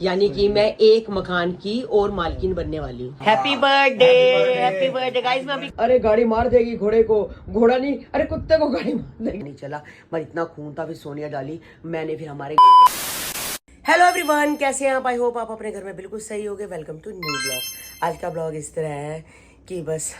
यानी कि मैं एक मकान की और मालकिन बनने वाली हूँ। Happy birthday guys. मैं अभी अरे गाड़ी मार देगी घोड़े को, घोड़ा नहीं अरे कुत्ते को गाड़ी मार देगी। नहीं चला पर इतना खून था, फिर सोनिया डाली मैंने, फिर हमारे। हेलो एवरीवन, कैसे हैं आप? आई होप आप अपने घर में बिल्कुल सही होगे। Welcome to new blog. आज का ब्लॉग इस तरह है कि बस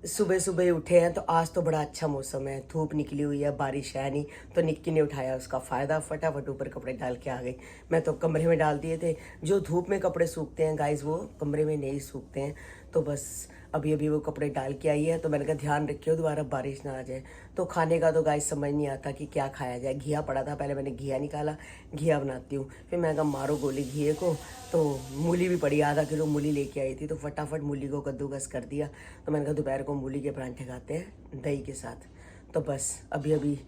सुबह सुबह उठे हैं तो आज तो बड़ा अच्छा मौसम है, धूप निकली हुई है, बारिश है नहीं, तो निक्की ने उठाया उसका फ़ायदा, फटाफट ऊपर कपड़े डाल के आ गई। मैं तो कमरे में डाल दिए थे। जो धूप में कपड़े सूखते हैं गाइस वो कमरे में नहीं सूखते हैं, तो बस अभी अभी वो कपड़े डाल के आई है। तो मैंने कहा ध्यान रखियो दोबारा बारिश ना आ जाए। तो खाने का तो गाइस समझ नहीं आता कि क्या खाया जाए। घिया पड़ा था, पहले मैंने घिया निकाला, घिया बनाती हूँ। फिर मैं कहा मारो गोली घिए को। तो मूली भी पड़ी, आधा किलो मूली लेके आई थी, तो फटाफट मूली को कद्दूकस कर दिया। तो मैंने कहा दोपहर को मूली के परांठे खाते हैं दही के साथ। तो बस अभी अभी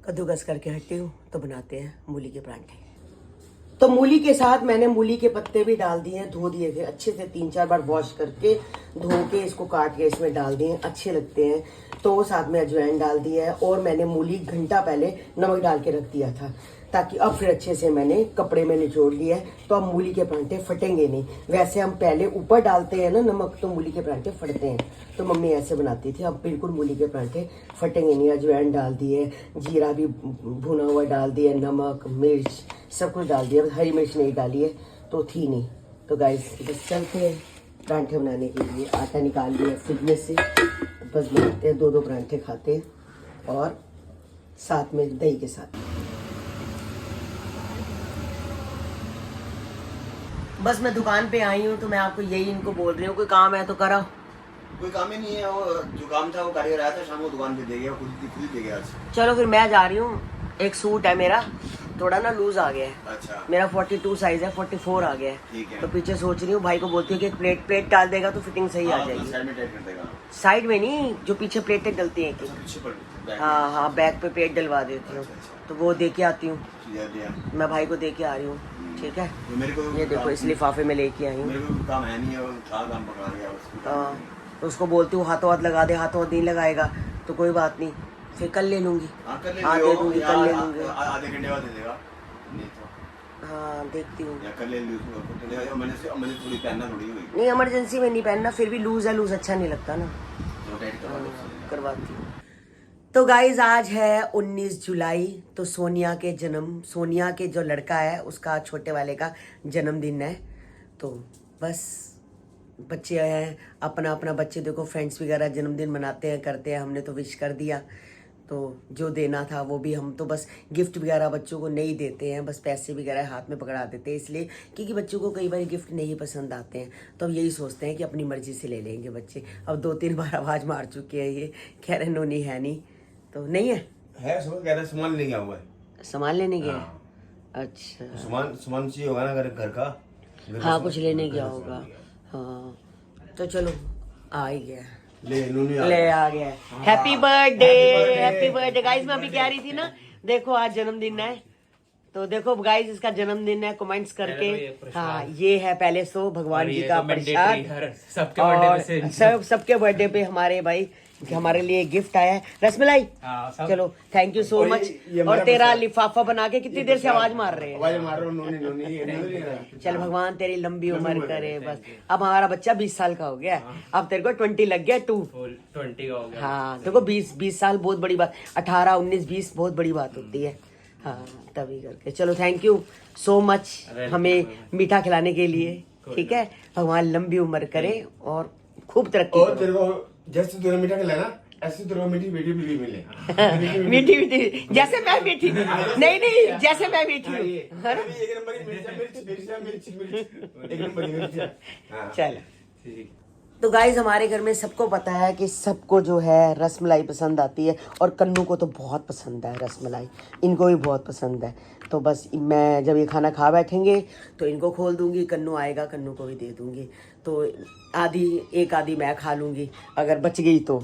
कद्दूकस करके हटी हूँ, तो बनाते हैं मूली के परांठे। तो मूली के साथ मैंने मूली के पत्ते भी डाल दिए हैं, धो दिए थे अच्छे से, 3-4 बार वॉश करके धो के इसको काट के इसमें डाल दिए, अच्छे लगते हैं। तो साथ में अजवाइन डाल दिया है, और मैंने मूली घंटा पहले नमक डाल के रख दिया था, ताकि अब फिर अच्छे से मैंने कपड़े में निचोड़ लिया है। तो अब मूली के परांठे फटेंगे नहीं। वैसे हम पहले ऊपर डालते हैं ना नमक, तो मूली के परांठे फटते हैं। तो मम्मी ऐसे बनाती थी, अब बिल्कुल मूली के परांठे फटेंगे नहीं। अजवाइन डाल दिए, जीरा भी भुना हुआ डाल दिया, नमक मिर्च सब कुछ डाल दिया, हरी मिर्च नहीं डाली है तो थी नहीं। तो गाइस बस चलते हैं परांठे बनाने के लिए। आटा निकाल लिया फ्रिज में से, बस बनाते हैं, 2-2 परांठे खाते हैं, और साथ में दही के साथ। बस मैं दुकान पे आई हूँ, तो मैं आपको यही इनको बोल रही हूँ, कोई काम है तो करो। कोई काम ही नहीं है, वो जो काम था वो कारीगर आया था, शाम को दुकान पे दे गया, खुद ही दे गया आज। चलो फिर मैं जा रही हूँ। एक सूट है मेरा, थोड़ा ना लूज आ गया है। अच्छा। मेरा 42 साइज है, 44 आ गया है। ठीक है। तो पीछे सोच रही हूँ, भाई को बोलती हूँ कि एक प्लेट डाल देगा तो फिटिंग सही आ जाएगी। साइड में टाइट कर देगा। साइड में नहीं, जो पीछे प्लेटें डलती हैं कि पीछे पर हाँ हाँ, बैक पे प्लेट डलवा देती हूँ। तो वो दे के आती हूँ, दिया। मैं भाई को दे के आ रही हूँ। ठीक है, तो मेरे को ये देखो इस लिफाफे में लेके आई हूँ। मेरे को काम है नहीं है, वो था काम पकड़ा गया उसको। तो उसको बोलती हूँ हाथों हाथ लगा दे, हाथों हाथ नहीं लगाएगा तो कोई बात नहीं, फिर कल ले लूंगी। हाँ कर ले, दे दूंगी, कल ले लूंगी। आधे घंटे बाद दे देगा नहीं तो। हाँ देखती हूँ, या कर ले मैंने थोड़ी पहनना थोड़ी हुई। नहीं इमरजेंसी में नहीं पहनना, फिर भी लूज है, लूज अच्छा नहीं लगता ना, तो टाइट करवा दो। करवाती हूँ। तो गाइज आज है 19 जुलाई, तो सोनिया के जो लड़का है उसका, छोटे वाले का जन्मदिन है। तो बस बच्चे हैं, अपना अपना बच्चे देखो फ्रेंड्स वगैरह जन्मदिन मनाते हैं, करते हैं, हमने तो विश कर दिया। तो जो देना था वो भी, हम तो बस गिफ्ट वगैरह बच्चों को नहीं देते हैं, बस पैसे वगैरह हाथ में पकड़ा देते हैं, इसलिए क्योंकि बच्चों को कई बार गिफ्ट नहीं पसंद आते हैं। तो हम यही सोचते हैं कि अपनी मर्जी से ले लेंगे बच्चे। अब 2-3 बार आवाज़ मार चुके हैं ये, कह रहे नोनी है नहीं, तो नहीं है सुबह कह रहा सामान लेके आऊंगा। सामान लेने गया। हाँ। अच्छा, सामान चाहिए होगा ना घर का। हाँ कुछ लेने गया होगा। हाँ तो चलो आ ही गया, ले आ गया। Happy birthday guys. मैं अभी कह रही थी ना, देखो आज जन्मदिन है, तो देखो गाइस इसका जन्मदिन है, कमेंट्स करके। हाँ ये है पहले सो भगवान जी का प्रसाद, सबके बर्थडे पे हमारे भाई हमारे लिए गिफ्ट आया है, रसमलाई। चलो थैंक यू सो मच। और तेरा लिफाफा बना के कितनी देर से आवाज मार रहे हैं। चल भगवान तेरी लंबी उम्र करे। बस अब हमारा बच्चा 20 साल का हो गया, अब तेरे को 20 लग गया, 20 का हो गया। हाँ देखो 20 साल बहुत बड़ी बात, 18, 19, 20 बहुत बड़ी बात होती है। हाँ तभी करके चलो, थैंक यू सो मच हमें मीठा खिलाने के लिए। ठीक है, भगवान लंबी उम्र करे और खूब तरक्की करो। जैसे तूने मीठा खिलाया ना, ऐसे तेरे को मीठी मीठी भी मिले। मीठी मीठी जैसे मैं मीठी, नहीं जैसे मैं मीठी हूँ, है ना? चलो तो गाइज हमारे घर में सबको पता है कि सबको जो है रसमलाई पसंद आती है, और कन्नू को तो बहुत पसंद है रसमलाई, इनको भी बहुत पसंद है। तो बस मैं जब ये खाना खा बैठेंगे तो इनको खोल दूंगी, कन्नू आएगा कन्नू को भी दे दूंगी। तो एक आधी मैं खा लूंगी, अगर बच गई तो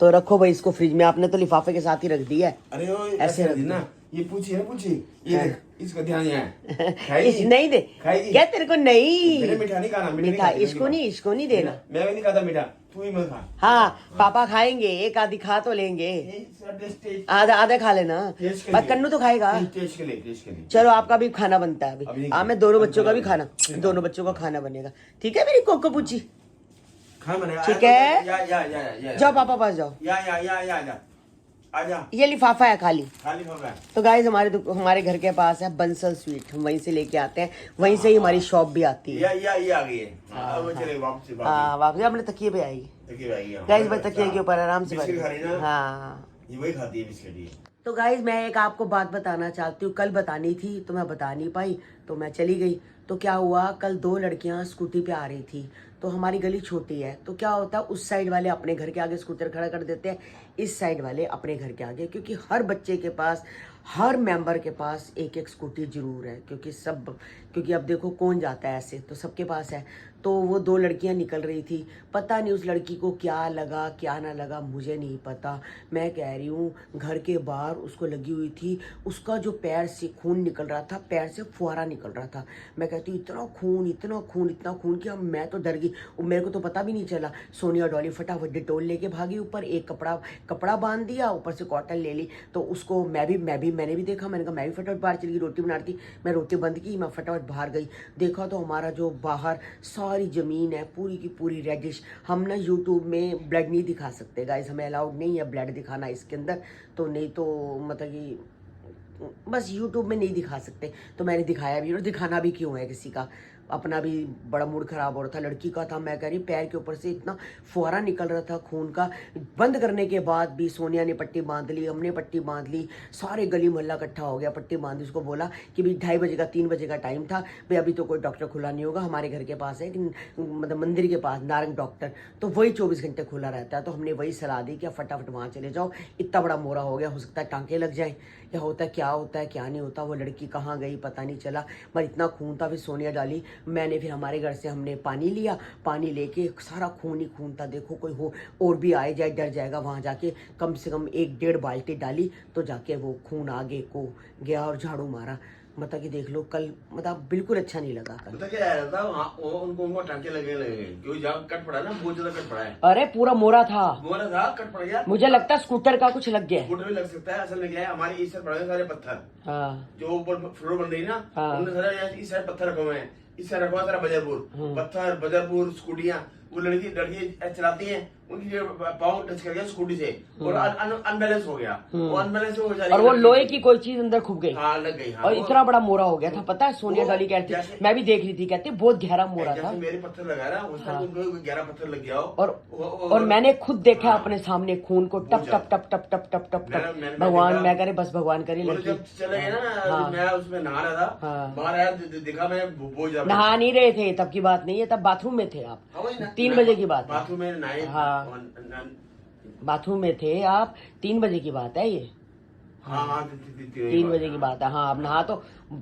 रखो भाई इसको फ्रिज में। आपने तो लिफाफे के साथ ही रख दिया है। अरे ऐसे रख दी ना, ये पूछी है पूछी, ये हाँ। देख, इसका ध्यान यहाँ है। इस खाएगी? नहीं दे खाएगी? क्या तेरे को नहीं मैंने मीठा नहीं खाना, मीठा मीठा इसको नहीं देना। मैं भी नहीं खाता मीठा, तू ही मत खा। हाँ पापा खाएंगे, एक आधी खा तो लेंगे, ये इसका टेस्ट आधा आधा खा लेना, टेस्ट के पर लिए। कन्नू तो खाएगा। टेस्ट के लिए, टेस्ट के लिए। चलो आपका भी खाना बनता है अभी अभी। नहीं हाँ मैं खाना। दोनों बच्चों का भी अभी खाना, ठीक है। दोनों बच्चों का खाना बनेगा। ठीक है मेरी कोको पूछी, खा मैंने। ठीक है? या जाओ पापा पास जाओ, या आजा, ये लिफाफा है खाली। खाली हो गया। तो गाइज हमारे घर के पास है बंसल स्वीट, हम वहीं से लेके आते हैं, वहीं से ही हमारी शॉप भी आती है। ये आ गई है। हाँ, अब चले वापस हाँ वापस अपने तकिए पे आएगी गाइज, बस तकिए के ऊपर आराम से बिस्किट खा रही ना? हाँ ये वही खाती है बिस्किट ये। तो गाइज मैं एक आपको बात बताना चाहती हूँ, कल बतानी थी तो मैं बता नहीं पाई, तो मैं चली गई। तो क्या हुआ, कल 2 लड़कियां स्कूटी पे आ रही थी, तो हमारी गली छोटी है, तो क्या होता है उस साइड वाले अपने घर के आगे स्कूटर खड़ा कर देते हैं, इस साइड वाले अपने घर के आगे, क्योंकि हर बच्चे के पास, हर मेंबर के पास एक एक स्कूटी जरूर है, क्योंकि अब देखो कौन जाता है ऐसे, तो सबके पास है। तो वो 2 लड़कियां निकल रही थी, पता नहीं उस लड़की को क्या लगा क्या ना लगा, मुझे नहीं पता। मैं कह रही हूँ घर के बाहर उसको लगी हुई थी, उसका जो पैर से खून निकल रहा था, पैर से फुहारा निकल रहा था। मैं कहती हूँ इतना खून कि मैं तो डर गई, मेरे को तो पता भी नहीं चला। सोनिया डॉली फटाफट डिटोल लेके भागी ऊपर, एक कपड़ा बांध दिया, ऊपर से कॉटन ले ली। तो उसको मैंने भी देखा, मैंने कहा मैं भी फटाफट बाहर चली गई, रोटी बना रही थी, मैं रोटी बंद की, मैं फटाफट बाहर गई, देखा तो हमारा जो बाहर सारी जमीन है पूरी की पूरी रेडिश। हम ना यूट्यूब में ब्लड नहीं दिखा सकते गाइस, हमें अलाउड नहीं है ब्लड दिखाना इसके अंदर, तो नहीं तो मतलब कि बस यूट्यूब में नहीं दिखा सकते, तो मैंने दिखाया भी, और दिखाना भी क्यों है किसी का, अपना भी बड़ा मूड खराब हो रहा था, लड़की का था। मैं कह रही पैर के ऊपर से इतना फुहारा निकल रहा था खून का। बंद करने के बाद भी सोनिया ने पट्टी बांध ली, हमने पट्टी बांध ली, सारे गली मोहल्ला इकट्ठा हो गया, पट्टी बांध दी। उसको बोला कि भाई 2:30 बजे का 3 बजे का टाइम था, भाई अभी तो कोई डॉक्टर खुला नहीं होगा, हमारे घर के पास है मतलब मंदिर के पास नारंग डॉक्टर, तो वही 24 घंटे खुला रहता है। तो हमने वही सलाह दी कि फटाफट वहाँ चले जाओ, इतना बड़ा मोरा हो गया, हो सकता है टांके लग जाए, या होता है क्या नहीं होता। वो लड़की कहाँ गई पता नहीं चला, पर इतना खून था। फिर सोनिया डाली, मैंने फिर हमारे घर से हमने पानी लिया, पानी लेके सारा खून ही खून था। देखो कोई हो और भी आए जाए डर जाएगा, वहाँ जाके कम से कम 1-1.5 बाल्टी डाली, तो जाके वो खून आगे को गया और झाड़ू मारा। मतलब कि देख लो कल, मतलब बिल्कुल अच्छा नहीं लगा कल। पता क्या है था वहाँ, उनको टांके लगे क्योंकि जहाँ कट पड़ा ना, बहुत ज्यादा कट पड़ा है। अरे पूरा मोरा था, कट पड़ गया। मुझे लगता है स्कूटर का कुछ लग गया। स्कूटर भी लग सकता है। असल में क्या है, हमारे इस साइड पड़े हैं सारे पत्थर, हाँ जो ऊपर फ्लोर बन रही है ना, हाँ। उनने सारे इस साइड पत्थर रखे हुए हैं, इस साइड रखा हुआ सारा बजरपुर पत्थर, बजरपुर स्कूटियां। वो लड़की चलाती हैं, उनकी जो पाँव टच कर गया स्कूटी से और अनबैलेंस हो गया, वो अनबैलेंस हो गया, और वो लोहे की कोई चीज अंदर खुब गई, हाँ लग गई। हाँ, और इतना बड़ा मोरा हो गया था। पता है सोनिया डाली कहती, मैं भी देख रही थी, कहती बहुत गहरा मोरा था। मेरे पत्थर लगा रहा उस टाइम उनको 11 पत्थर लग गया हो। और मैंने खुद देखा अपने सामने खून को टप टप टप टप टप टप टप टप। भगवान, मैं करे बस भगवान करे लड़की। जब चले गए ना, मैं उसमें नहा रहा था, बाहर आया देखा मैं बहुत ज्यादा। नहा नहीं रहे थे तब की बात नहीं है, तब बाथरूम में थे आप, 3 बजे की बात है। बाथरूम में नहाए, बाथरूम में थे आप, 3 बजे की बात है ये। हाँ 3 बजे की बात है। हाँ अब नहा तो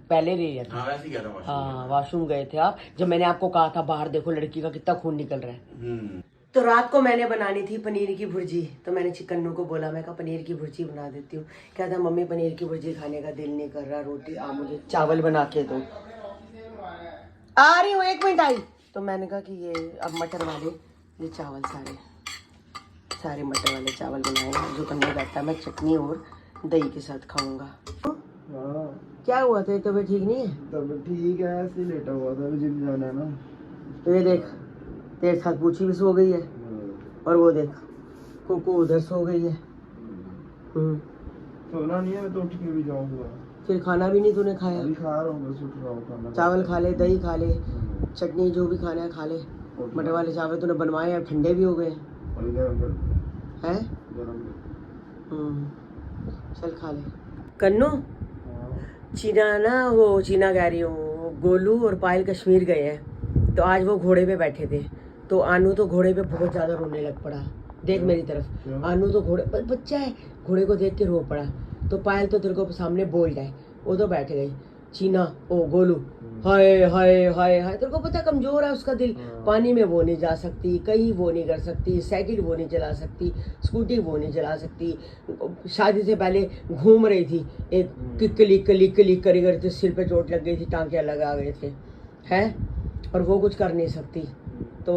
पहले रही था। हाँ वॉशरूम गए थे आप, जब मैंने आपको कहा था बाहर देखो लड़की का कितना खून निकल रहा है। तो रात को मैंने बनानी थी पनीर की भुर्जी, तो मैंने चिकन्नू को बोला, मैं कहा पनीर की भुर्जी बना देती हूँ। क्या था मम्मी पनीर की भुर्जी खाने का दिल नहीं कर रहा, रोटी आप मुझे चावल बना के दो। आ रही हूँ 1 मिनट आई। तो मैंने कहा कि ये अब मटर वाले ये चावल सारे मटर वाले चावल बनाए, जो करने जाता है मैं चटनी और दही के साथ खाऊंगा। क्या हुआ था, तबीयत ठीक नहीं है? तबीयत ठीक है, ऐसे लेटा हुआ था, जिम जाना है ना। तो ये देख तेरे साथ पूछी भी सो गई है, और वो देख कुकू उधर सो गई है। सोना नहीं है, मैं तो उठ के भी जाऊंगा। फिर खाना भी नहीं तूने खाया? अभी खा रहा हूँ, बस उठ रहा हूँ खाना। चावल खा ले, दही खा ले, चटनी जो भी खाना है खा ले। मटर वाले चावल तूने बनवाए हैं, ठंडे भी हो गए हैं। चल खा ले। कन्नू चीना कह रही हूँ, गोलू और पायल कश्मीर गए हैं, तो आज वो घोड़े पे बैठे थे, तो आनू तो घोड़े पे बहुत ज्यादा रोने लग पड़ा। देख मेरी तरफ, आनू तो घोड़े पर बच्चा है, घोड़े को देख के रो पड़ा। तो पायल तो तेरे को सामने बोल जाए, वो तो बैठ गई। चीना ओ गोलू, हाय हाय हाय हाय, तेरे को पता कमजोर है उसका दिल। पानी में वो नहीं जा सकती, कहीं वो नहीं कर सकती, साइकिल वो नहीं चला सकती, स्कूटी वो नहीं चला सकती। शादी से पहले घूम रही थी, एक किकली कली कली करी करते, सिर पे चोट लग गई थी, टांके लगा गए थे, हैं, और वो कुछ कर नहीं सकती। तो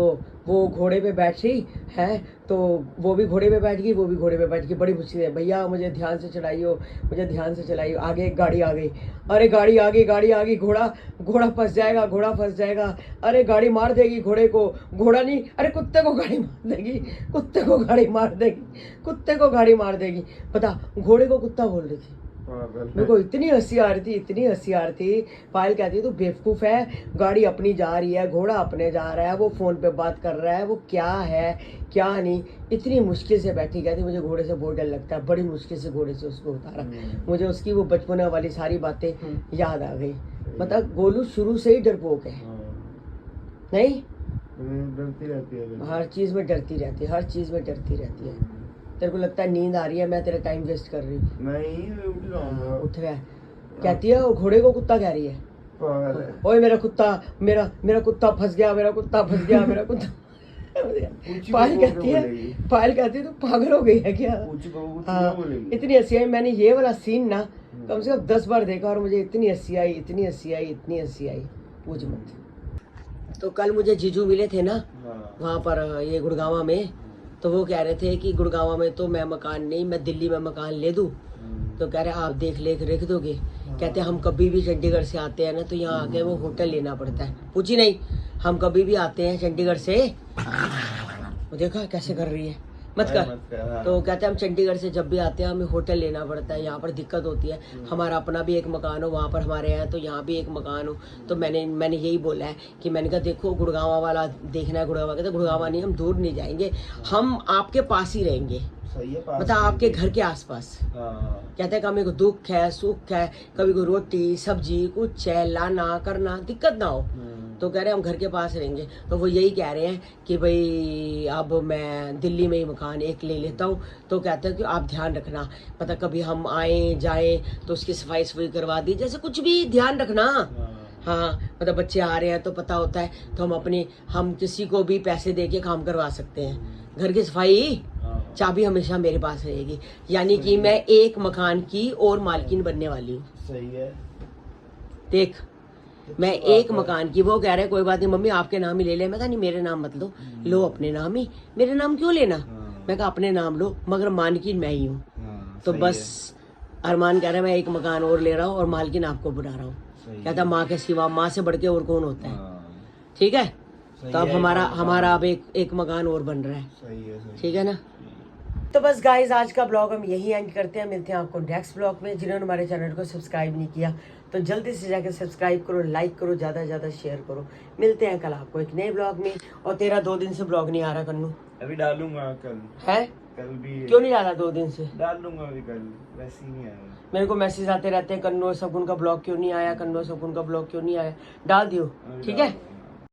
वो घोड़े पे बैठ रही है, तो वो भी घोड़े पे बैठ गई, वो भी घोड़े पे बैठ गई। बड़ी मुश्किल है, भैया मुझे ध्यान से चलाइयो, मुझे ध्यान से चलाइयो। आगे एक गाड़ी आ गई, अरे गाड़ी आ गई, गाड़ी आ गई, घोड़ा घोड़ा फंस जाएगा, घोड़ा फंस जाएगा, अरे गाड़ी मार देगी घोड़े को, घोड़ा नहीं, अरे कुत्ते को गाड़ी मार देगी, कुत्ते को गाड़ी मार देगी, कुत्ते को गाड़ी मार देगी। पता, घोड़े को कुत्ता बोल रही थी। मेरे को इतनी हंसी आ रही थी, इतनी हंसी आ रही थी। पायल कहती है तू बेवकूफ़ है, गाड़ी अपनी जा रही है, घोड़ा अपने जा रहा है, वो फ़ोन पे बात कर रहा है, वो क्या है क्या नहीं। इतनी मुश्किल से बैठी, कहती मुझे घोड़े से बहुत डर लगता है, बड़ी मुश्किल से घोड़े से उसको उतारा। मुझे उसकी वो बचपन वाली सारी बातें याद आ गई। मतलब गोलू शुरू से ही डरपोक है, नहीं, डरती रहती है, हर चीज़ में डरती रहती है, हर चीज़ में डरती रहती है। तेरे को लगता है नींद आ रही है, मैं तेरा टाइम वेस्ट कर रही हूँ। नहीं, उठ जाऊंगा। उठ गया, कहती है वो घोड़े को कुत्ता कह रही है, पागल है। ओए मेरा कुत्ता, मेरा कुत्ता फंस गया, मेरा कुत्ता फंस गया, मेरा कुत्ता। पायल कहती है तू पागल हो गई है क्या? हाँ, इतनी हंसी आई। मैंने ये वाला सीन ना कम से कम 10 बार देखा और मुझे इतनी हंसी आई, इतनी हंसी आई, इतनी हंसी आई, पूछ मत। तो कल मुझे जीजू मिले थे ना वहाँ पर, ये गुड़गांव में, तो वो कह रहे थे कि गुड़गांव में तो मैं मकान नहीं, मैं दिल्ली में मकान ले दूँ। तो कह रहे आप देख रख दोगे? कहते हम कभी भी चंडीगढ़ से आते हैं ना तो यहाँ आके वो होटल लेना पड़ता है। पूछी नहीं, हम कभी भी आते हैं चंडीगढ़ से, वो देखा कैसे कर रही है, मत कर। तो कहते हैं हम चंडीगढ़ से जब भी आते हैं हमें होटल लेना पड़ता है, यहाँ पर दिक्कत होती है, हमारा अपना भी एक मकान हो, वहाँ पर हमारे हैं तो यहाँ भी एक मकान हो। तो मैंने यही बोला है कि मैंने कहा देखो गुड़गांव वाला देखना है, गुड़गांव कहते गुड़गांव नहीं, हम दूर नहीं जाएंगे, हम आपके पास ही रहेंगे, मतलब आपके घर के आसपास। कहते हैं कभी को दुख है सुख है, कभी को रोटी सब्जी कुछ है लाना करना, दिक्कत ना हो, तो कह रहे हैं हम घर के पास रहेंगे। तो वो यही कह रहे हैं कि भाई अब मैं दिल्ली में ही मकान एक ले लेता हूँ। तो कहते हैं कि आप ध्यान रखना, पता कभी हम आए जाए तो उसकी सफाई करवा दी, जैसे कुछ भी ध्यान रखना। हाँ, मतलब बच्चे आ रहे हैं तो पता होता है, तो हम किसी को भी पैसे दे के काम करवा सकते हैं। घर की सफाई चाबी हमेशा मेरे पास रहेगी, यानी कि मैं एक मकान की और मालकिन बनने वाली हूँ। सही है, देख मैं एक मकान की। वो कह रहे कोई बात नहीं मम्मी आपके नाम ही ले ले। मैं कहा नहीं मेरे नाम मत लो अपने नाम ही। मेरे नाम क्यों लेना? मैं कहा अपने नाम लो, मगर मालकिन मैं ही हूँ। तो बस अरमान कह रहा है मैं एक मकान और ले रहा हूँ और मालकिन आपको बुला रहा हूँ। कहता माँ के सिवा, माँ से बढ़ के और कौन होता है, ठीक है। तो अब हमारा अब एक मकान और बन रहा है, ठीक है ना। तो बस गाइज आज का ब्लॉग हम यही एंड करते हैं, मिलते हैं आपको नेक्स्ट ब्लॉग में। जिन्होंने हमारे चैनल को सब्सक्राइब नहीं किया तो जल्दी से जाकर सब्सक्राइब करो, लाइक करो, ज़्यादा से ज़्यादा शेयर करो। मिलते हैं कल आपको एक नए ब्लॉग में। और तेरा 2 दिन से ब्लॉग नहीं आ रहा कन्नू? अभी डालूंगा कल। है? कल भी क्यों नहीं डाला 2 दिन से? डाल दूंगा अभी, कल वैसे ही नहीं आया। मेरे को मैसेज आते रहते हैं कन्नू शगुन का ब्लॉग क्यों नहीं आया, कन्नू शगुन का ब्लॉग क्यों नहीं आया। डाल दियो, ठीक है।